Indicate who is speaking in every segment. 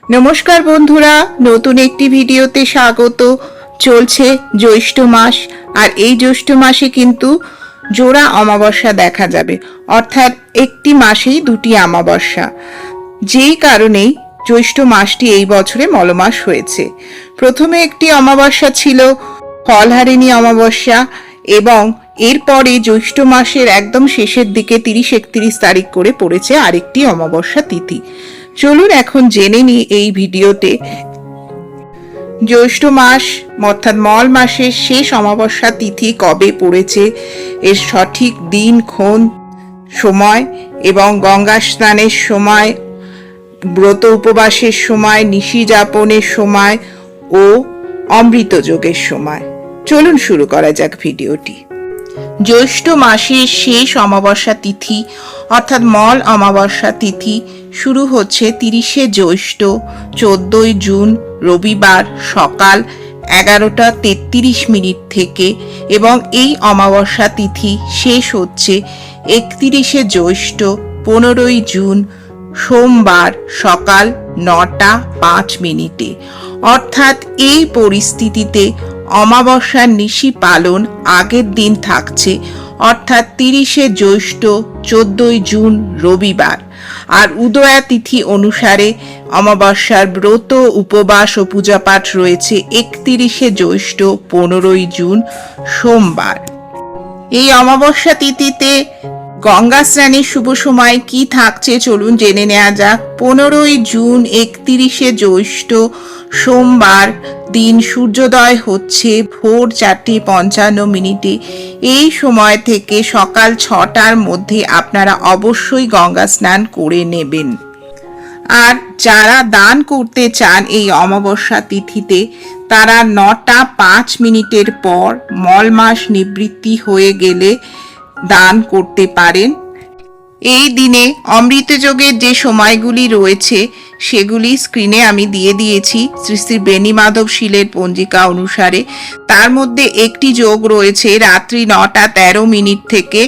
Speaker 1: নমস্কার বন্ধুরা, নতুন একটি ভিডিওতে স্বাগত। চলছে জ্যৈষ্ঠ মাস, আর এই জ্যৈষ্ঠ মাসে কিন্তু জোড়া অমাবস্যা দেখা যাবে, অর্থাৎ একটি মাসেই দুটি অমাবস্যা। যেই কারণেই জ্যৈষ্ঠ মাসটি এই বছরে মলমাস হয়েছে। প্রথমে একটি অমাবস্যা ছিল ফলহারিণী অমাবস্যা, এবং এরপরে জ্যৈষ্ঠ মাসের একদম শেষের দিকে 30-31 তারিখ করে পড়েছে আরেকটি অমাবস্যা তিথি। চলুন এখন জেনে নিই এই ভিডিওতে জ্যৈষ্ঠ মাস অর্থাৎ মল মাসের শেষ অমাবস্যা তিথি কবে পড়েছে, এর সঠিক দিন ক্ষণ সময়, এবং গঙ্গা স্নানের সময়, ব্রত উপবাসের সময়, নিশি যাপনের সময় ও অমৃত যোগের সময়। চলুন শুরু করা যাক ভিডিওটি। জ্যৈষ্ঠ মাসের শেষ অমাবস্যা তিথি অর্থাৎ মল অমাবস্যা তিথি শুরু হচ্ছে 30শে জ্যৈষ্ঠ 14ই জুন রবিবার সকাল 11টা 33 থেকে, এবং এই অমাবস্যা তিথি শেষ হচ্ছে 31শে জ্যৈষ্ঠ 15ই জুন সোমবার সকাল 9টা 5 অর্থাৎ এই পরিস্থিতিতে অমাবস্যার নিশি পালন আগের দিন থাকছে, অর্থাৎ 30শে জ্যৈষ্ঠ 14ই জুন রবিবার। আর উদয়া তিথি অনুসারে অমাবস্যার ব্রত উপবাস ও পূজাপাঠ রয়েছে 31শে জ্যৈষ্ঠ 15ই জুন সোমবার। এই অমাবস্যা তিথিতে গঙ্গা স্নানের শুভ সময় কি থাকছে চলুন জেনে নেওয়া যাক। 15ই জুন 31শে জ্যৈষ্ঠ সোমবার দিন সূর্যোদয় হচ্ছে ভোর 4:55। এই সময় থেকে সকাল 6টার মধ্যে আপনারা অবশ্যই গঙ্গা স্নান করে নেবেন। আর যারা দান করতে চান এই অমাবস্যা তিথিতে, তারা 9টা 5 পর মল মাস নিবৃত্তি হয়ে গেলে দান করতে পারেন। এই দিনে অমৃত যোগের যে সময়গুলি রয়েছে সেগুলি স্ক্রিনে আমি দিয়ে দিয়েছি শ্রী শ্রী বেণী মাধব শীলের পঞ্জিকা অনুসারে। তার মধ্যে একটি যোগ রয়েছে রাত্রি 9টা 13 থেকে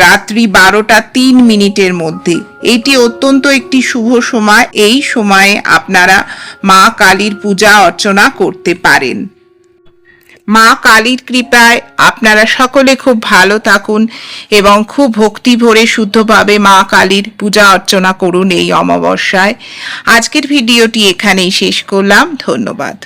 Speaker 1: রাত্রি 12টা 3 মধ্যে। এটি অত্যন্ত একটি শুভ সময়। এই সময়ে আপনারা মা কালীর পূজা অর্চনা করতে পারেন। মা কালীর কৃপায় আপনারা সকলে খুব ভালো থাকুন এবং খুব ভক্তি ভরে শুদ্ধভাবে মা কালীর পূজা অর্চনা করুন এই অমাবস্যায়। আজকের ভিডিওটি এখানেই শেষ করলাম। ধন্যবাদ।